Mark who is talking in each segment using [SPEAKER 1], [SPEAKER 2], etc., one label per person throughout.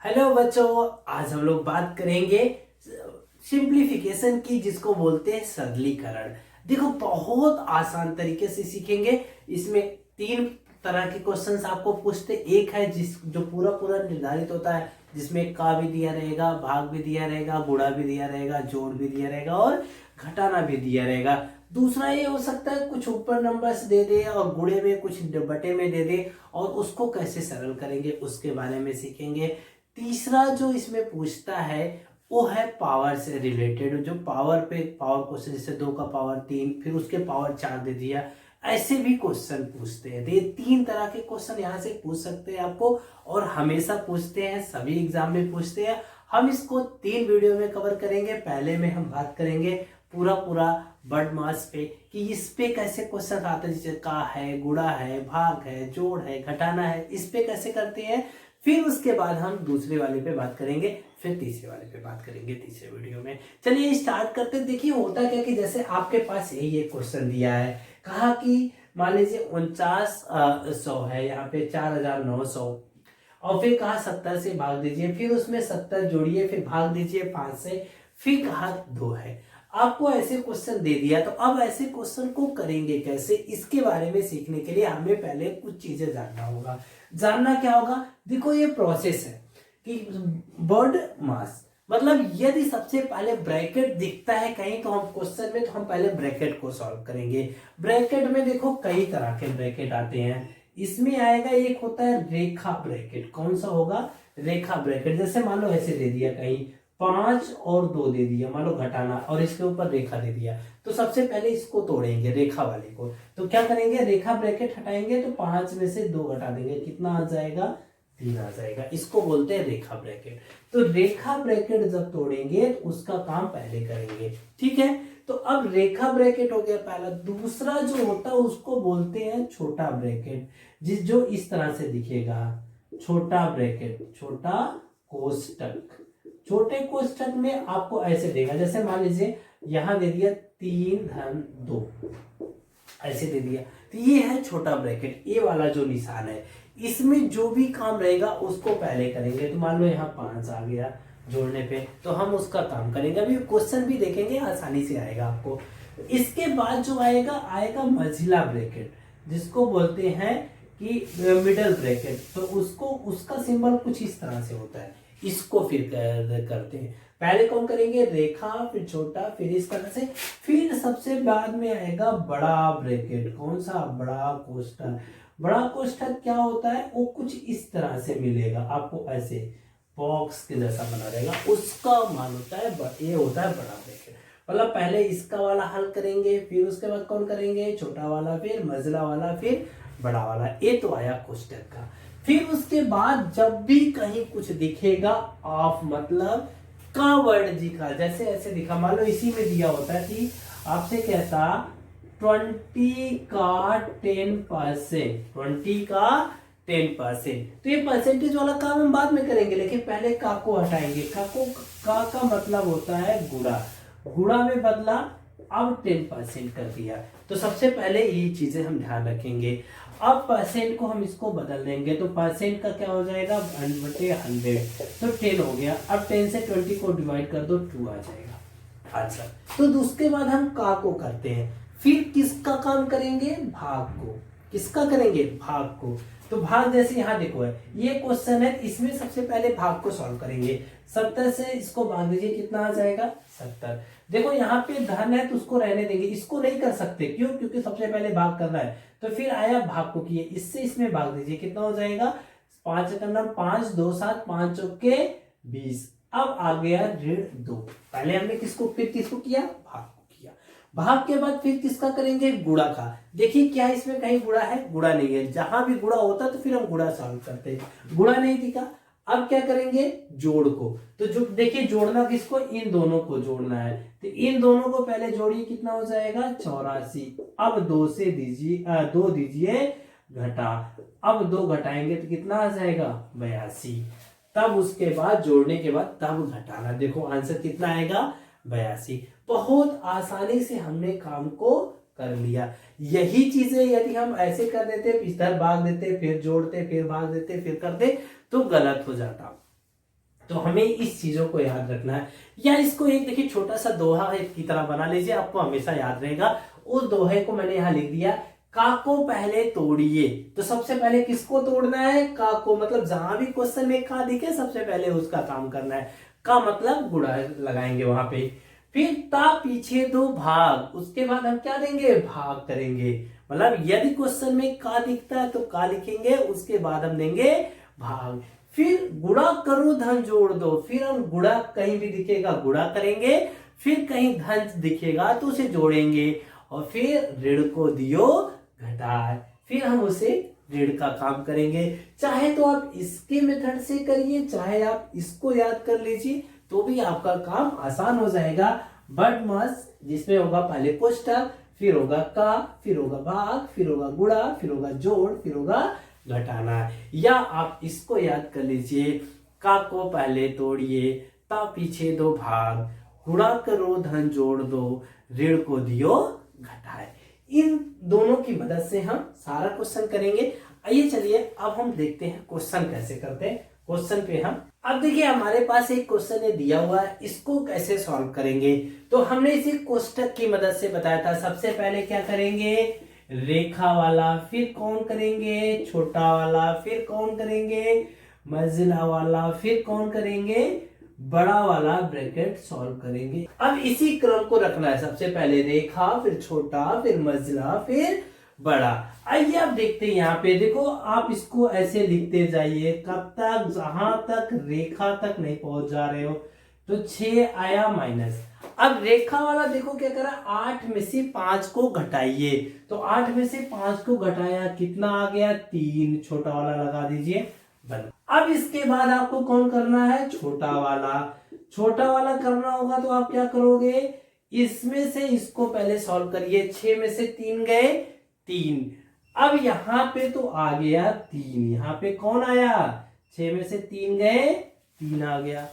[SPEAKER 1] Hello बच्चों, आज हम लोग बात करेंगे सिंप्लीफिकेशन की, जिसको बोलते हैं सरलीकरण। देखो, बहुत आसान तरीके से सीखेंगे। इसमें तीन तरह के क्वेश्चंस आपको पूछते। एक है जो पूरा पूरा निर्धारित होता है, जिसमें का भी दिया रहेगा, भाग भी दिया रहेगा, गुणा भी दिया रहेगा, जोड़ भी दिया रहेगा और घटाना भी दिया रहेगा। दूसरा ये हो सकता है कुछ ऊपर नंबर्स दे दे और गुणे में कुछ बटे में दे दे, और उसको कैसे सरल करेंगे उसके बारे में सीखेंगे। तीसरा जो इसमें पूछता है वो है पावर से रिलेटेड, जो पावर पे पावर क्वेश्चन, जैसे 2 का पावर 3, फिर उसके पावर 4 दे दिया। ऐसे भी क्वेश्चन पूछते हैं। तो ये तीन तरह के क्वेश्चन यहाँ से पूछ सकते हैं आपको, और हमेशा पूछते हैं, सभी एग्जाम में पूछते हैं। हम इसको 3 वीडियो में कवर करेंगे। पहले में हम बात करेंगे पूरा पूरा वर्ड मास पे, कि इस पे कैसे क्वेश्चन आते हैं, जैसे का है, गुणा है, भाग है, जोड़ है, घटाना है, इस पे कैसे करते हैं। फिर उसके बाद हम दूसरे वाले पे बात करेंगे, फिर तीसरे वाले पे बात करेंगे तीसरे वीडियो में। चलिए स्टार्ट करते हैं। देखिए होता क्या कि जैसे आपके पास ये क्वेश्चन दिया है, कहा कि मान लीजिए 4900 है, यहाँ पे 4900, और फिर कहा 70 से भाग दीजिए, फिर उसमें 70 जोड़िए, फिर भाग दीजिए 5 से, फिर कहा 2 है। आपको ऐसे क्वेश्चन दे दिया, तो अब ऐसे क्वेश्चन को करेंगे कैसे, इसके बारे में सीखने के लिए हमें पहले कुछ चीजें जानना होगा। जानना क्या होगा, देखो ये प्रोसेस है कि वर्ड मास, मतलब यदि सबसे पहले ब्रैकेट दिखता है कहीं तो हम क्वेश्चन में, तो हम पहले ब्रैकेट को सॉल्व करेंगे। ब्रैकेट में देखो कई तरह के ब्रैकेट आते हैं। इसमें आएगा, एक होता है रेखा ब्रैकेट। कौन सा होगा, रेखा ब्रैकेट। जैसे मान लो ऐसे दे दिया, कहीं 5 और 2 दे दिया, मान लो घटाना, और इसके ऊपर रेखा दे दिया, तो सबसे पहले इसको तोड़ेंगे, रेखा वाले को। तो क्या करेंगे, रेखा ब्रैकेट हटाएंगे, तो 5 में से 2 घटा देंगे, कितना आ जाएगा, 3 आ जाएगा। इसको बोलते हैं रेखा ब्रैकेट। तो रेखा ब्रैकेट जब तोड़ेंगे तो उसका काम पहले करेंगे, ठीक है। तो अब रेखा ब्रैकेट हो गया पहला। दूसरा जो होता है उसको बोलते हैं छोटा ब्रैकेट, जो इस तरह से दिखेगा, छोटा ब्रैकेट, छोटा कोष्टक। छोटे कोष्टक में आपको ऐसे देगा, जैसे मान लीजिए यहां दे दिया 3-2, ऐसे दे दिया, तो ये है छोटा ब्रैकेट। ये वाला जो निशान है, इसमें जो भी काम रहेगा उसको पहले करेंगे। तो मान लो यहाँ 5 आ गया जोड़ने पे, तो हम उसका काम करेंगे। अभी क्वेश्चन भी देखेंगे, आसानी से आएगा आपको। इसके बाद जो आएगा, आएगा मझिला ब्रैकेट, जिसको बोलते हैं कि मिडल ब्रैकेट। तो उसको, उसका सिंबल कुछ इस तरह से होता है। इसको फिर करते हैं, पहले कौन करेंगे, रेखा, फिर छोटा, फिर इस तरह से, फिर सबसे बाद में आएगा बड़ा ब्रैकेट। कौन सा, बड़ा कोष्ठक। बड़ा कोष्ठक क्या होता है, वो कुछ इस तरह से मिलेगा आपको, ऐसे बॉक्स के जैसा बना रहेगा, उसका मान होता है ये होता है बड़ा ब्रैकेट। मतलब पहले इसका वाला हल करेंगे, फिर उसके बाद कौन करेंगे, छोटा वाला, फिर मझला वाला, फिर बड़ा वाला। ये तो आया कोष्ठक का। फिर उसके बाद जब भी कहीं कुछ दिखेगा ऑफ, मतलब का वर्ड दिखा, जैसे ऐसे दिखा, मान लो इसी में दिया होता है कि आपसे कहता 20 का 10%, 20 का 10%, तो ये परसेंटेज वाला काम हम बाद में करेंगे, लेकिन पहले का को हटाएंगे। का मतलब होता है गुणा, गुणा में बदला, अब 10% कर दिया। तो सबसे पहले ये चीजें हम ध्यान रखेंगे। अब परसेंट को हम इसको बदल देंगे, तो परसेंट का क्या हो जाएगा, 100, तो 10 हो गया। अब 10 से 20 को डिवाइड कर दो, 2 आ जाएगा आंसर। तो उसके बाद हम का को करते हैं, फिर किसका काम करेंगे, भाग को। किसका करेंगे, भाग को। तो भाग, जैसे यहाँ देखो है, ये क्वेश्चन है, इसमें सबसे पहले भाग को सॉल्व करेंगे। 70 से इसको भाग दीजिए, कितना आ जाएगा, 70। देखो यहाँ पे धन है तो उसको रहने देंगे, इसको नहीं कर सकते, क्यों, क्योंकि सबसे पहले भाग करना है। तो फिर आया भाग को किए, इससे इसमें भाग दीजिए, कितना हो जाएगा, 5 करना, 5 2 7, 5 चौके 20। अब आ गया ऋण 2। पहले हमने किसको, फिर किसको किया, भाग को किया। भाग के बाद फिर किसका करेंगे, गुणा का। देखिए क्या इसमें कहीं गुणा है, गुणा नहीं है। जहां भी गुणा होता तो फिर हम गुणा सॉल्व करते हैं, गुणा नहीं दिखा। अब क्या करेंगे, जोड़ को। तो जो देखिए, जोड़ना किसको, इन दोनों को जोड़ना है, तो इन दोनों को पहले जोड़िए, कितना हो जाएगा, 84। अब 2 से दीजिए, 2 दीजिए घटा, अब 2 घटाएंगे तो कितना आ जाएगा, 82। तब उसके बाद जोड़ने के बाद तब घटाना, देखो आंसर कितना आएगा, 82। बहुत आसानी से हमने काम को कर लिया। यही चीजें यदि हम ऐसे कर देते, इधर भाग देते, फिर जोड़ते, फिर भाग देते, फिर करते, तो गलत हो जाता। तो हमें इस चीजों को याद रखना है। या इसको एक देखिए छोटा सा दोहा की तरह बना लीजिए, आपको हमेशा याद रहेगा। उस दोहे को मैंने यहाँ लिख दिया, का को पहले तोड़िए। तो सबसे पहले किसको तोड़ना है? का को, मतलब जहां भी क्वेश्चन में का दिखे सबसे पहले उसका काम करना है। का मतलब गुणा लगाएंगे वहां पे। फिर ता पीछे दो भाग, उसके बाद हम क्या देंगे? भाग करेंगे। मतलब यदि क्वेश्चन में का दिखता है तो का लिखेंगे, उसके बाद हम देंगे भाग। फिर गुणा करो धन जोड़ दो, फिर हम गुणा कहीं भी दिखेगा गुणा करेंगे, फिर कहीं धन दिखेगा तो उसे जोड़ेंगे, और फिर ऋण को दियो घटाए, फिर हम उसे ऋण का काम करेंगे। चाहे तो आप इसके मेथड से करिए, चाहे आप इसको याद कर लीजिए, तो भी आपका काम आसान हो जाएगा। बट मस्त, जिसमें होगा पहले कोष्टक, फिर होगा का, फिर होगा भाग, फिर होगा गुणा, फिर होगा जोड़, फिर होगा घटाना। या आप इसको याद कर लीजिए, का को पहले तोड़िए, ता पीछे दो भाग, गुणा करो धन जोड़ दो, ऋण को दियो घटाए। इन दोनों की मदद से हम सारा क्वेश्चन करेंगे। आइए चलिए अब हम देखते हैं क्वेश्चन कैसे करते हैं। क्वेश्चन पे हम अब देखिए हमारे पास एक क्वेश्चन है दिया हुआ है, इसको कैसे सॉल्व करेंगे। तो हमने इसे कोष्टक की मदद से बताया था। सबसे पहले क्या करेंगे? रेखा वाला, फिर कौन करेंगे? छोटा वाला, फिर कौन करेंगे? मंजिला वाला, फिर कौन करेंगे? बड़ा वाला ब्रैकेट सॉल्व करेंगे। अब इसी क्रम को रखना है, सबसे पहले रेखा, फिर छोटा, फिर मंजिला, फिर बड़ा। आइए अब देखते हैं। यहाँ पे देखो, आप इसको ऐसे लिखते जाइए, कब तक? जहां तक रेखा तक नहीं पहुंच जा रहे हो। तो 6 आया माइनस। अब रेखा वाला देखो क्या करा, 8 में से 5 को घटाइए। तो 8 में से 5 को घटाया, कितना आ गया? 3। छोटा वाला लगा दीजिए, बंद। अब इसके बाद आपको कौन करना है? छोटा वाला। छोटा वाला करना होगा तो आप क्या करोगे? इसमें से इसको पहले सॉल्व करिए। 6 में से 3 गए, 3। अब यहां पे तो आ गया 3, यहां पे कौन आया? 6 में से 3 गए, 3 आ गया।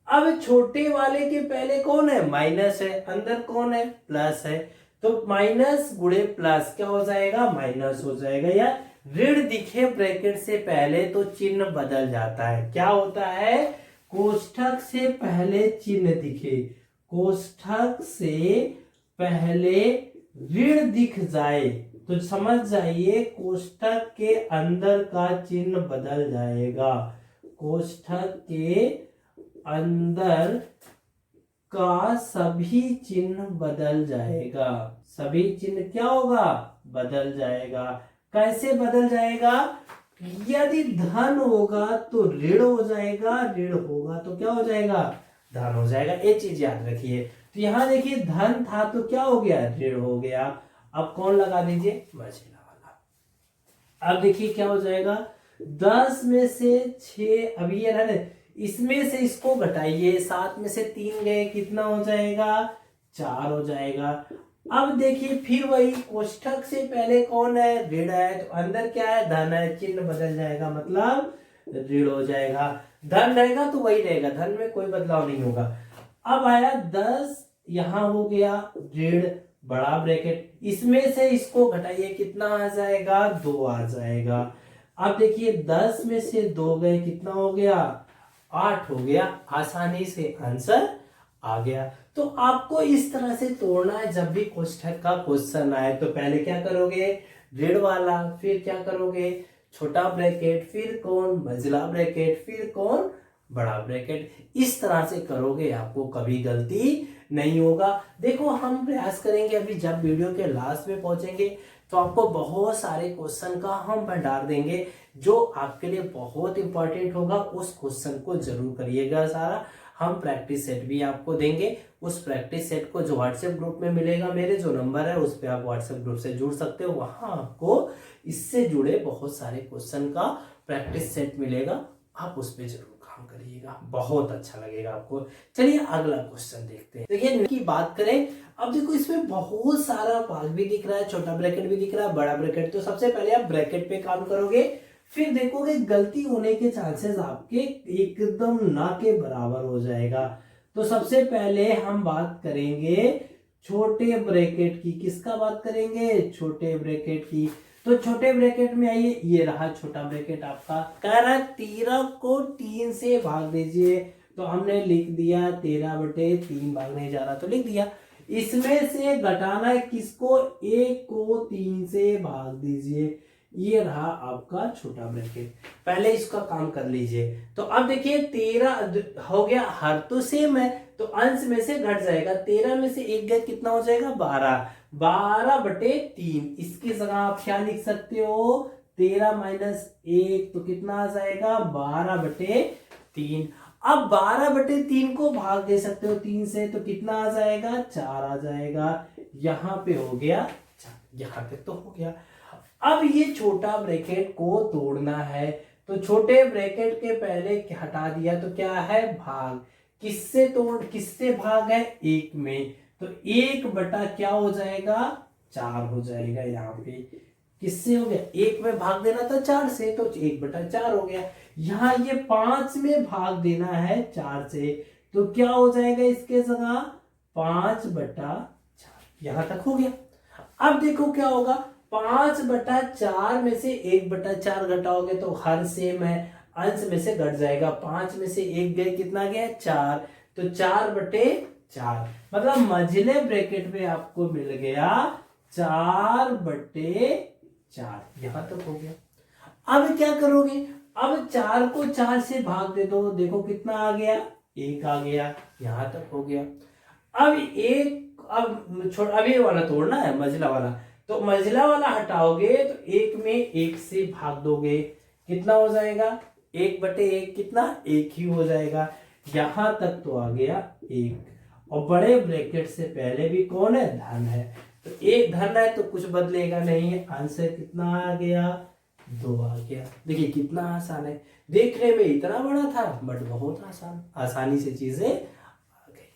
[SPEAKER 1] अब छोटे वाले के पहले कौन है? माइनस है, अंदर कौन है? प्लस है। तो माइनस गुणे प्लस क्या हो जाएगा? माइनस हो जाएगा। या ऋण दिखे ब्रैकेट से पहले तो चिन्ह बदल जाता है। क्या होता है? कोष्ठक से पहले चिन्ह दिखे, कोष्ठक से पहले ऋण दिख जाए तो समझ जाइए कोष्ठक के अंदर का चिन्ह बदल जाएगा। कोष्ठक के अंदर का सभी चिन्ह बदल जाएगा। सभी चिन्ह क्या होगा? बदल जाएगा। कैसे बदल जाएगा? यदि धन होगा तो ऋण हो जाएगा, ऋण होगा तो क्या हो जाएगा? धन हो जाएगा। ये चीज याद रखिए। तो यहां देखिए धन था तो क्या हो गया? ऋण हो गया। अब कौन लगा दीजिए? मंझिला वाला। अब देखिए क्या हो जाएगा? 10 में से 6, अभी ये है, इसमें से इसको घटाइए, 7 में से 3 गए, कितना हो जाएगा? 4 हो जाएगा। अब देखिए फिर वही, कोष्ठक से पहले कौन है? ऋण है, तो अंदर क्या है? धन है, चिन्ह बदल जाएगा, मतलब ऋण हो जाएगा। धन रहेगा तो वही रहेगा, धन में कोई बदलाव नहीं होगा। अब आया 10, यहां हो गया ऋण, बड़ा ब्रैकेट, इसमें से इसको घटाइए, कितना आ जाएगा? 2 आ जाएगा। अब देखिए 10 में से 2 गए, कितना हो गया? 8 हो गया। आसानी से आंसर आ गया। तो आपको इस तरह से तोड़ना है। जब भी कोष्ठक का क्वेश्चन आए तो पहले क्या करोगे? ऋण वाला, फिर क्या करोगे? छोटा ब्रैकेट, फिर कौन? मंझिला ब्रैकेट, फिर कौन? बड़ा ब्रैकेट। इस तरह से करोगे, आपको कभी गलती नहीं होगा। देखो हम प्रयास करेंगे, अभी जब वीडियो के लास्ट में पहुंचेंगे तो आपको बहुत सारे क्वेश्चन का हम भंडार देंगे जो आपके लिए बहुत इंपॉर्टेंट होगा। उस क्वेश्चन को जरूर करिएगा सारा। हम प्रैक्टिस सेट भी आपको देंगे। उस प्रैक्टिस सेट को जो व्हाट्सएप ग्रुप में मिलेगा, मेरे जो नंबर है उस पर आप व्हाट्सएप ग्रुप से जुड़ सकते हो। वहां आपको इससे जुड़े बहुत सारे क्वेश्चन का प्रैक्टिस सेट मिलेगा। आप उस पर जरूर काम करिएगा, बहुत अच्छा लगेगा आपको। चलिए अगला क्वेश्चन देखते हैं। देखिए की बात करें, अब देखो इसमें बहुत सारा भाग भी दिख रहा है, छोटा ब्रैकेट भी दिख रहा है, बड़ा ब्रैकेट। तो सबसे पहले आप ब्रैकेट पे काम करोगे, फिर देखोगे गलती होने के चांसेस आपके एकदम ना के बराबर हो जाएगा। तो सबसे पहले हम बात करेंगे छोटे ब्रैकेट की। किसका बात करेंगे? छोटे ब्रैकेट की। तो छोटे ब्रैकेट में आइए, ये रहा छोटा ब्रैकेट आपका। कह रहा है 13 को 3 से भाग दीजिए, तो हमने लिख दिया 13/3 भागने जा रहा तो लिख दिया। इसमें से घटाना है किसको, 1 को 3 से भाग दीजिए। ये रहा आपका छोटा ब्रैकेट। पहले इसका काम कर लीजिए। तो अब देखिए 13 हो गया, हर तो सेम है तो अंश में से घट जाएगा। 13 में से 1 गया कितना हो जाएगा 12, 12/3। इसकी जगह आप क्या लिख सकते हो, 13 माइनस 1 तो कितना आ जाएगा 12/3। अब 12/3 को भाग दे सकते हो 3 से तो कितना आ जाएगा 4 आ जाएगा। यहां पे हो गया 4, यहां तक तो हो गया। अब ये छोटा ब्रैकेट को तोड़ना है तो छोटे ब्रैकेट के पहले हटा दिया तो क्या है भाग। किससे भाग है 1 में, तो 1 बटा क्या हो जाएगा 4 हो जाएगा। यहाँ पे किससे हो गया, 1 में भाग देना था 4 से तो 1/4 हो गया। यहाँ ये 5 में भाग देना है 4 से तो क्या हो जाएगा इसके जगह 5/4। यहां तक हो गया। अब देखो क्या होगा, 5/4 में से 1/4 घटाओगे तो हर सेम है, अंश में से घट जाएगा। 5 में से 1 गए कितना गया 4, तो 4/4 मतलब मझले ब्रैकेट में आपको मिल गया 4/4। यहां तक हो गया। अब क्या करोगे, अब 4 को 4 से भाग दे दो, देखो कितना आ गया 1 आ गया। यहां तक हो गया। अब अब ये वाला तोड़ना है मझला वाला, तो मझला वाला हटाओगे तो 1 में 1 से भाग दोगे कितना हो जाएगा 1/1 कितना 1 ही हो जाएगा। यहां तक तो आ गया 1। और बड़े ब्रैकेट से पहले भी कौन है धन है, तो 1 धन है तो कुछ बदलेगा नहीं। आंसर कितना आ गया 2 आ गया। देखिए कितना आसान है, देखने में इतना बड़ा था बट बहुत आसानी से चीजें आ गई।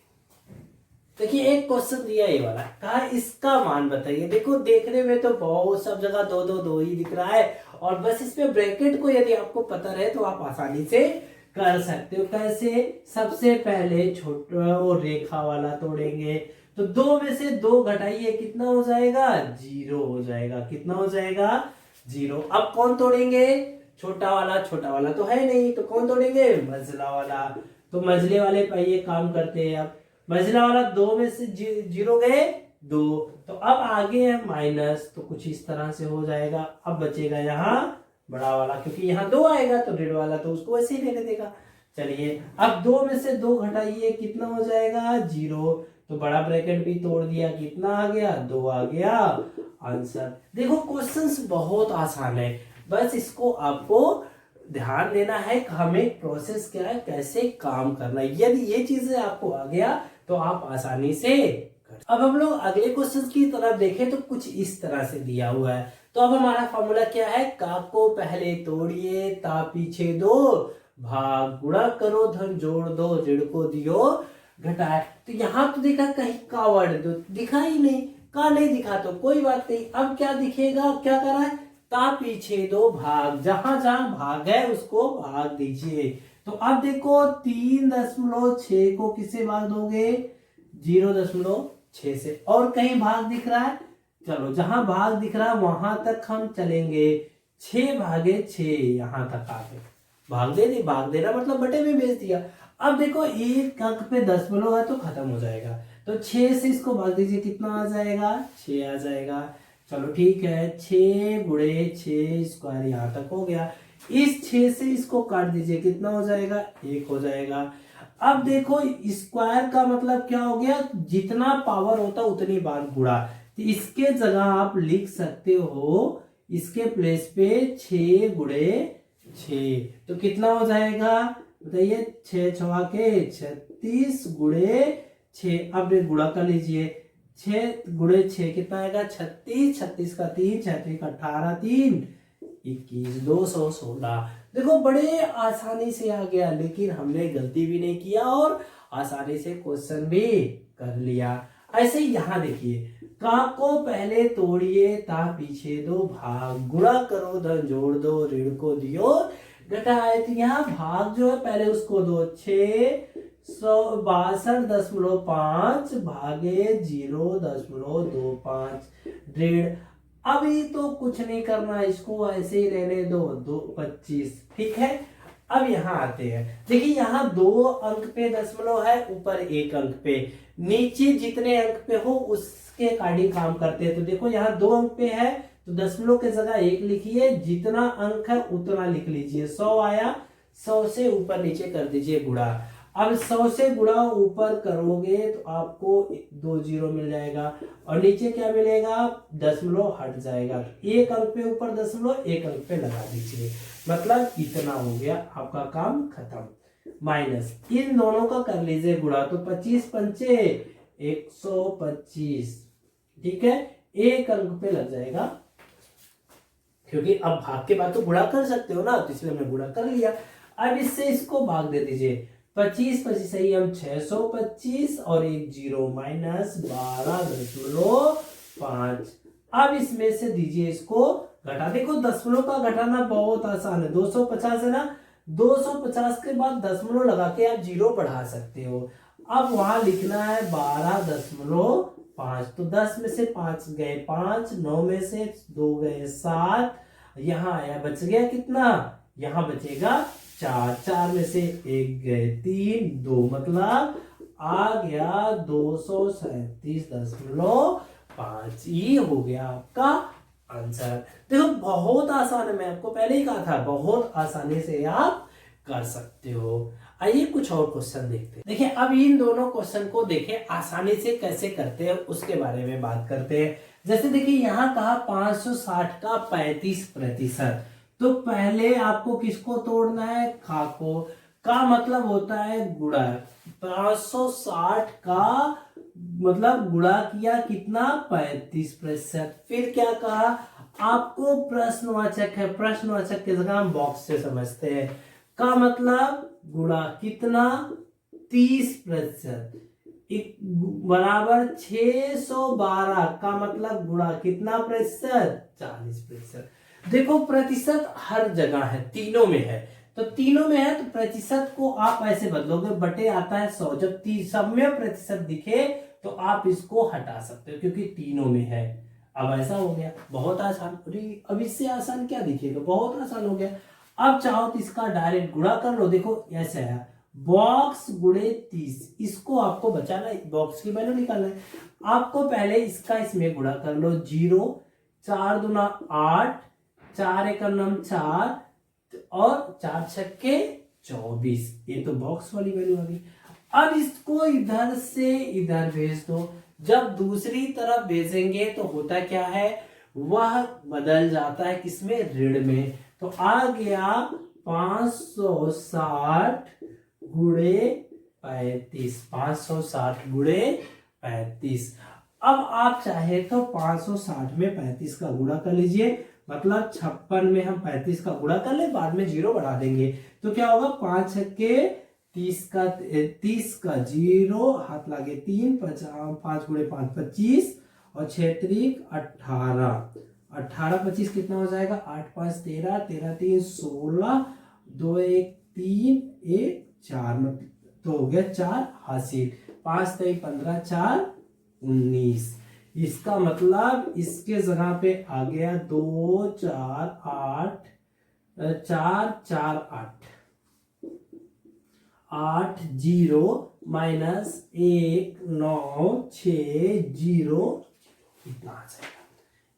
[SPEAKER 1] देखिए एक क्वेश्चन दिया ये वाला, कहा इसका मान बताइए। देखो देखने में तो बहुत सब जगह 2 2 2 ही दिख रहा है और बस इसमें ब्रैकेट को यदि आपको पता रहे तो आप आसानी से कर सकते हो। कैसे, सबसे पहले छोटा वो रेखा वाला तोड़ेंगे तो 2 में से 2 घटाइए कितना हो जाएगा 0 हो जाएगा। कितना हो जाएगा 0। अब कौन तोड़ेंगे, छोटा वाला तो है नहीं तो कौन तोड़ेंगे मझला वाला। तो मझले वाले पहिए काम करते हैं। अब मझला वाला 2 में से 0 गए 2, तो अब आगे है माइनस, तो कुछ इस तरह से हो जाएगा। अब बचेगा यहाँ बड़ा वाला, क्योंकि यहाँ 2 आएगा तो ऋण वाला तो उसको वैसे ही लेने देगा। चलिए अब 2 में से 2 घटाइए कितना हो जाएगा 0, तो बड़ा ब्रैकेट भी तोड़ दिया कितना आ गया 2 आ गया आंसर। देखो क्वेश्चंस बहुत आसान है, बस इसको आपको ध्यान देना है कि हमें प्रोसेस क्या है कैसे काम करना है। यदि ये चीजें आपको आ गया तो आप आसानी से कर। अब हम लोग अगले क्वेश्चन की तरफ देखें तो कुछ इस तरह से दिया हुआ है। तो अब हमारा फॉर्मूला क्या है, का को पहले तोड़िए ता पीछे दो भाग, गुणा करो धन जोड़ दो ऋण को दियो घटाए। तो यहाँ तो देखा कहीं का वर्ड दिखा ही नहीं, का नहीं दिखा तो कोई बात नहीं। अब क्या दिखेगा, क्या कर रहा है ता पीछे दो भाग, जहां जहां भाग है उसको भाग दीजिए। तो अब देखो 3.6 को किससे भाग दोगे 0.6 से। और कहीं भाग दिख रहा है, चलो जहां भाग दिख रहा है वहां तक हम चलेंगे। 6/6 यहां तक आ गए, भाग देना मतलब बटे में भेज दिया। अब देखो एक अंक पे 10 है तो खत्म हो जाएगा, तो 6 से इसको भाग दीजिए कितना आ जाएगा 6 आ जाएगा। चलो ठीक है 6 × 6 स्क्वायर यहाँ तक हो गया। इस 6 से इसको काट दीजिए कितना हो जाएगा 1 हो जाएगा। अब देखो स्क्वायर का मतलब क्या हो गया, जितना पावर होता उतनी बार गुणा। तो इसके जगह आप लिख सकते हो, इसके प्लेस पे 6 × 6 तो कितना हो जाएगा बताइए 6 × 6 = 36 × 6। अब गुणा कर लीजिए 6 × 6 कितना आएगा 36, 36 का 3, 36 का 18, 3 21, 216। देखो बड़े आसानी से आ गया, लेकिन हमने गलती भी नहीं किया और आसानी से क्वेश्चन भी कर लिया। ऐसे ही यहाँ देखिए, का को पहले तोड़िए ता पीछे दो भाग, गुणा करो धन जोड़ दो ऋण को दियो घटाए। तो यहाँ भाग जो है पहले उसको दो 662.5 भागे 0.25 ऋण। अभी तो कुछ नहीं करना, इसको ऐसे ही रहने दो 25 ठीक है। अब यहाँ आते हैं, देखिए यहाँ 2 अंक पे दशमलव है, ऊपर 1 अंक पे, नीचे जितने अंक पे हो उसके अकॉर्डिंग काम करते हैं। तो देखो यहाँ 2 अंक पे है तो दशमलव के जगह 1 लिखिए, जितना अंक है उतना लिख लीजिए। 100 आया, 100 से ऊपर नीचे कर दीजिए गुणा। अब 100 से गुणा ऊपर करोगे तो आपको 2 जीरो मिल जाएगा और नीचे क्या मिलेगा, दशमलव हट जाएगा। 1 अंक पे ऊपर दशमलव, 1 अंक पे लगा दीजिए, मतलब इतना हो गया, आपका काम खत्म। माइनस इन दोनों का कर लीजिए गुणा, तो 25 पंचे 125, ठीक है, 1 अंक पे लग जाएगा, क्योंकि अब भाग के बाद तो गुणा कर सकते हो ना, तो इसलिए हमने गुणा कर लिया। अब इससे इसको भाग दे दीजिए, 25 25 सही हम 625 और 1 जीरो माइनस 12.5। अब इसमें से दीजिए इसको घटा, देखो दशमलव का घटाना बहुत आसान है, 250 है ना, 250 के बाद दशमलव लगा के आप जीरो बढ़ा सकते हो। अब वहां लिखना है 12.5, तो 10 में से 5 गए 5, 9 में से 2 गए 7, यहाँ आया बच गया कितना, यहाँ बचेगा 4, 4 में से 1 गए 3, 2, मतलब आ गया 237.5। ये हो गया आपका आंसर। देखो बहुत आसान है, मैं आपको पहले ही कहा था बहुत आसानी से आप कर सकते हो। आइए कुछ और क्वेश्चन देखते हैं। देखिए अब इन दोनों क्वेश्चन को देखें आसानी से कैसे करते हैं उसके बारे में बात करते हैं। जैसे देखिए यहाँ कहा 560 का 35%, तो पहले आपको किसको तोड़ना है, खा को, का मतलब होता है गुणा, 560 का मतलब गुणा किया कितना 35%। फिर क्या कहा, आपको प्रश्नवाचक है, प्रश्नवाचक की जगह हम बॉक्स से समझते हैं, का मतलब गुणा कितना 30%, बराबर 612 का मतलब गुणा कितना प्रतिशत 40%। देखो प्रतिशत हर जगह है, तीनों में है, तो तीनों में है तो प्रतिशत को आप ऐसे बदलोगे, बटे आता है 100, जब सम्य प्रतिशत दिखे तो आप इसको हटा सकते हो क्योंकि तीनों में है। अब ऐसा हो गया, बहुत आसान। अब इससे आसान क्या दिखेगा, बहुत आसान हो गया। अब चाहो तो इसका डायरेक्ट गुणा कर लो, देखो ऐसे आया बॉक्स गुणे 30, इसको आपको बचाना है, बॉक्स की वैल्यू निकालना है। आपको पहले इसका इसमें गुणा कर लो, 0, 4 दूना 8, 4 एकम 4 और 4 छक्के 24, ये तो बॉक्स वाली वैल्यू आ गई। अब इसको इधर से इधर भेज दो, जब दूसरी तरफ भेजेंगे तो होता क्या है, वह बदल जाता है किसमें, ऋण में। तो आ गया 560 गुणे 35, 560 गुणे 35। अब आप चाहे तो 560 में 35 का गुणा कर लीजिए, मतलब 56 में हम 35 का गुणा कर ले, बाद में जीरो बढ़ा देंगे, तो क्या होगा 5 छक्के 30 का जीरो, हाथ लागे 3, 5 गुणे 5 25 और 6 त्रिक 18, 18 25 कितना हो जाएगा, 8 5 13, 13 3 16, 2 1 3 1 4, तो हो गया 4 हासिल, 5 3 15, 4 19। इसका मतलब इसके जगह पे आ गया 2 4 8 4 4 8 8 0 माइनस 1 9 6 0, इतना आ जाएगा।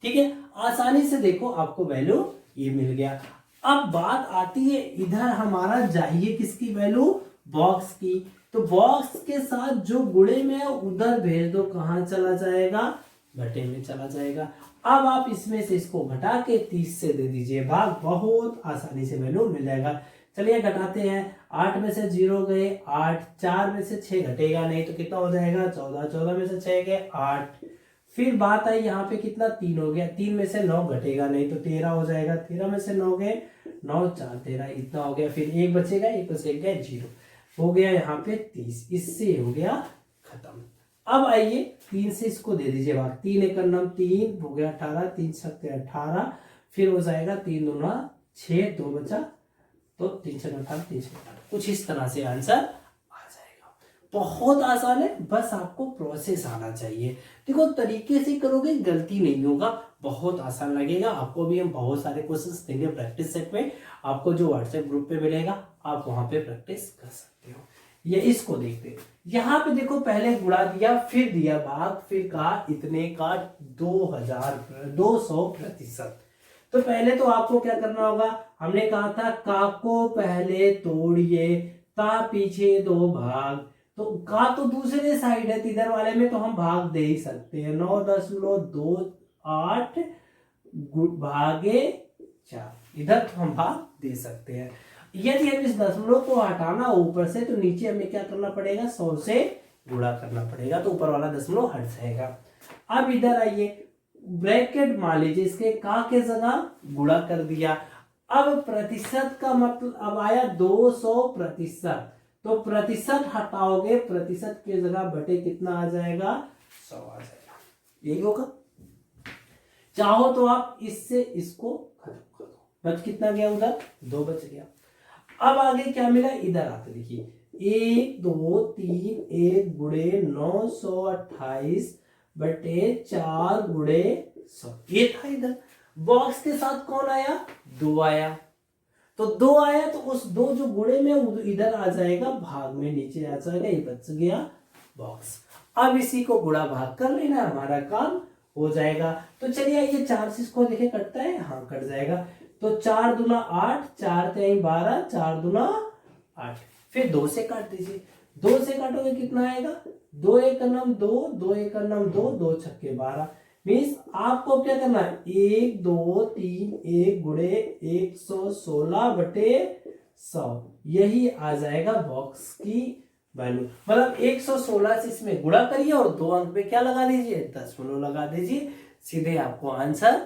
[SPEAKER 1] ठीक है, आसानी से देखो आपको वैल्यू ये मिल गया। अब बात आती है इधर हमारा चाहिए किसकी वैल्यू, बॉक्स की, तो बॉक्स के साथ जो गुणे में है उधर भेज दो, कहां चला जाएगा, घटे में चला जाएगा। अब आप इसमें से इसको घटा के 30 से दे दीजिए भाग, बहुत आसानी से वैल्यू मिल जाएगा। चलिए घटाते हैं, 8 में से 0 गए 8, 4 में से 6 घटेगा नहीं तो कितना हो जाएगा 14, 14 में से 6 गए 8। फिर बात आई यहाँ पे कितना 3 हो गया, 3 में से 9 घटेगा नहीं तो 13 हो जाएगा, 13 में से 9 गए 9 4 13, इतना हो गया। फिर 1 बचेगा, 1 में से 1 गए 0, हो गया यहाँ पे 30, इससे हो गया खत्म। अब आइए 3 से इसको दे दीजिए भाग, 3 एकड़ 3 हो गया 18, 3 छक्के 18, फिर हो जाएगा 3 दूना 6, 2 बचा तो 3 छक्के 18, 3 छक्के 18, कुछ इस तरह से आंसर आ जाएगा। बहुत आसान है, बस आपको प्रोसेस आना चाहिए। देखो तरीके से करोगे गलती नहीं होगा, बहुत आसान लगेगा आपको भी। हम बहुत सारे क्वेश्चंस देंगे प्रैक्टिस सेट में, आपको जो व्हाट्सएप ग्रुप पे मिलेगा आप वहां पे प्रैक्टिस कर सकते हो। ये इसको देखते हैं, यहाँ पे देखो पहले गुणा दिया, फिर दिया भाग, फिर कहा इतने का 200%। तो पहले तो आपको क्या करना होगा, हमने कहा था का को पहले तोड़िए ता पीछे दो भाग, तो का तो दूसरे साइड है, इधर वाले में तो हम भाग दे ही सकते हैं। 9.28 भागे 4, इधर तो हम भाग दे सकते हैं। यदि हम इस दशमलव को हटाना ऊपर से, तो नीचे हमें क्या करना पड़ेगा, 100 से गुणा करना पड़ेगा, तो ऊपर वाला दशमलव हट जाएगा। अब इधर आइए, ब्रैकेट मान लीजिए, इसके का के जगह गुणा कर दिया। अब प्रतिशत का मतलब अब आया 200%, तो प्रतिशत हटाओगे, प्रतिशत की जगह बटे कितना आ जाएगा, 100 आ जाएगा। यही होगा। चाहो तो आप इससे इसको खत्म कर दो, बच कितना गया, उधर 2 बच गया। अब आगे क्या मिला, इधर आते देखिए, 1 2 3 1 गुणे 928 बटे 4 गुणे 100, ये था इधर। बॉक्स के साथ कौन आया, 2 आया, तो 2 आया, तो उस 2 जो गुणे में इधर आ जाएगा, भाग में नीचे आ जाएगा, ये बच गया बॉक्स। अब इसी को गुणा भाग कर लेना, हमारा काम हो जाएगा। तो चलिए ये 4 से इसको देखे कटता है, हाँ कट जाएगा। तो 4 दूना 8, 4 3 12, 4 दूना 8, फिर 2 से काट दीजिए। 2 से काटोगे कितना आएगा, 2 1 9 2, 2 1 9 2, 2 6 12। मीन्स आपको क्या करना है, 1 2 3 1 गुणे 116 बटे 100, यही आ जाएगा बॉक्स की वैल्यू। मतलब 116 से इसमें गुणा करिए और 2 अंक पे क्या लगा दीजिए, दशमलव लगा दीजिए, सीधे आपको आंसर।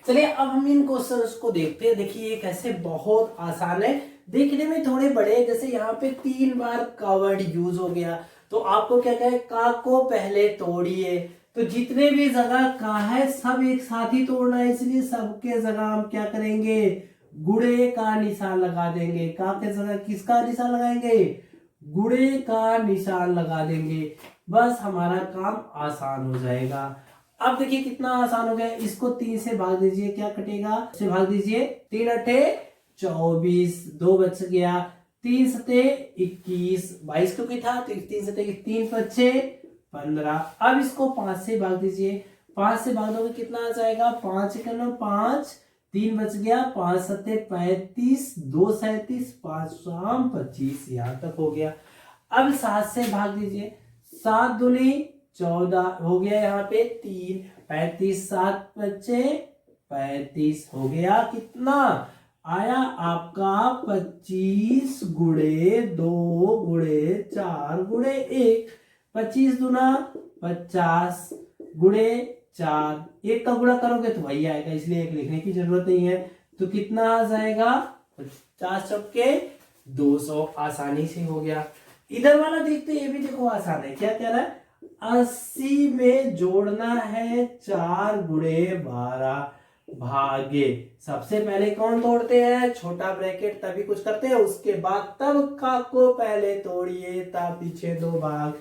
[SPEAKER 1] चलिए अब हम इन क्वेश्चंस को देखते हैं। देखिए ये कैसे बहुत आसान है, देखने में थोड़े बड़े हैं। जैसे यहाँ पे 3 बार का वर्ड यूज हो गया, तो आपको क्या कहे, का को पहले तोड़िए, तो जितने भी जगह का है सब एक साथ ही तोड़ना है, इसलिए सबके जगह हम क्या करेंगे, गुणे का निशान लगा देंगे। का के जगह किसका निशान लगाएंगे, गुणे का निशान लगा देंगे, बस हमारा काम आसान हो जाएगा। अब देखिए कितना आसान हो गया, इसको 3 से भाग दीजिए, क्या कटेगा, से भाग दीजिए, 3 अठे 24, 2 बच गया, 3 सते 21, 22 क्योंकि था, 3 सते 3 बचे 15। अब इसको 5 से भाग दीजिए, 5 से भाग दोगे कितना आ जाएगा, 5 1 9 5, 3 बच गया, 5 सते 35, 2 37, 5 शाम 25, यहां तक हो गया। अब 7 से भाग दीजिए, 7 दूनी 14 हो गया, यहाँ पे 3 35, 7 बचे 35 हो गया, कितना आया आपका 25 गुणे 2 गुणे 4 गुणे 1, 25 दूना 50 गुणे 4, 1 का गुणा करोगे तो वही आएगा, इसलिए 1 लिखने की जरूरत नहीं है। तो कितना आ जाएगा, 50 चौके 200, आसानी से हो गया। इधर वाला देखते, ये भी देखो आसान है, क्या कह रहा है, 80 में जोड़ना है 4 गुणे 12 भागे, सबसे पहले कौन तोड़ते हैं, छोटा ब्रैकेट, तभी कुछ करते हैं, उसके बाद तब का को पहले तोड़िए ता पीछे 2 भाग।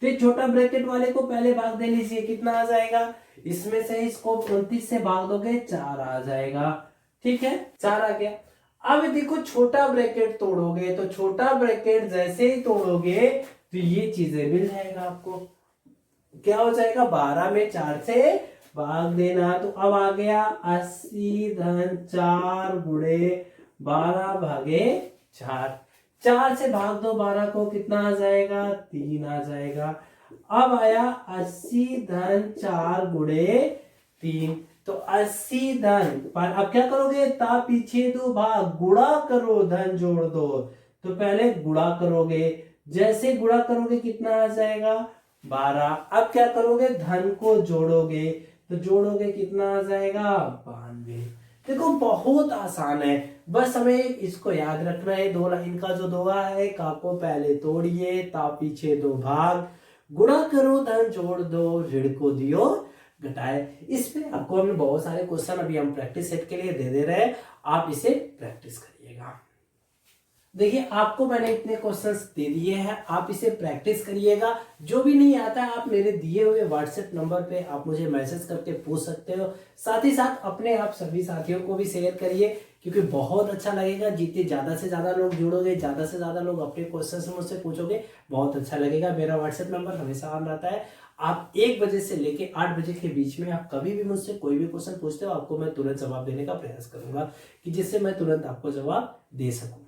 [SPEAKER 1] तो छोटा ब्रैकेट वाले को पहले भाग दे लीजिए, कितना आ जाएगा, इसमें से इसको 29 से भाग दोगे 4 आ जाएगा, ठीक है, 4 आ गया। अब देखो छोटा ब्रैकेट तोड़ोगे, तो छोटा ब्रैकेट जैसे ही तोड़ोगे तो ये चीजें मिल जाएगा आपको, क्या हो जाएगा, 12 में 4 से भाग देना। तो अब आ गया 80 धन 4 गुणे 12 भागे 4, 4 से भाग दो 12 को, कितना आ जाएगा, 3 आ जाएगा। अब आया 80 धन 4 गुणे 3, तो 80 धन पर अब क्या करोगे, ता पीछे 2 भाग, गुणा करो धन जोड़ दो, तो पहले गुणा करोगे, जैसे गुणा करोगे कितना आ जाएगा, 12। अब क्या करोगे, धन को जोड़ोगे, तो जोड़ोगे कितना आ जाएगा, 92। देखो बहुत आसान है, बस हमें इसको याद रखना है। 2 लाइन का जो दोहा है, का को पहले तोड़िए ता पीछे 2 भाग, गुणा करो धन जोड़ दो, ऋण को दियो घटाए। इसमें आपको हमने बहुत सारे क्वेश्चन अभी हम प्रैक्टिस सेट के लिए दे रहे हैं, आप इसे प्रैक्टिस करिएगा। देखिए आपको मैंने इतने क्वेश्चंस दे दिए हैं, आप इसे प्रैक्टिस करिएगा। जो भी नहीं आता है आप मेरे दिए हुए व्हाट्सएप नंबर पे आप मुझे मैसेज करके पूछ सकते हो। साथ ही साथ अपने आप सभी साथियों को भी शेयर करिए, क्योंकि बहुत अच्छा लगेगा। जितने ज्यादा से ज्यादा लोग जुड़ोगे, ज्यादा से ज्यादा लोग अपने क्वेश्चन मुझसे पूछोगे, बहुत अच्छा लगेगा। मेरा व्हाट्सएप नंबर हमेशा ऑन रहता है। आप 1 बजे से लेके 8 बजे के बीच में आप कभी भी मुझसे कोई भी क्वेश्चन पूछते हो, आपको मैं तुरंत जवाब देने का प्रयास करूंगा, कि जिससे मैं तुरंत आपको जवाब दे सकूं।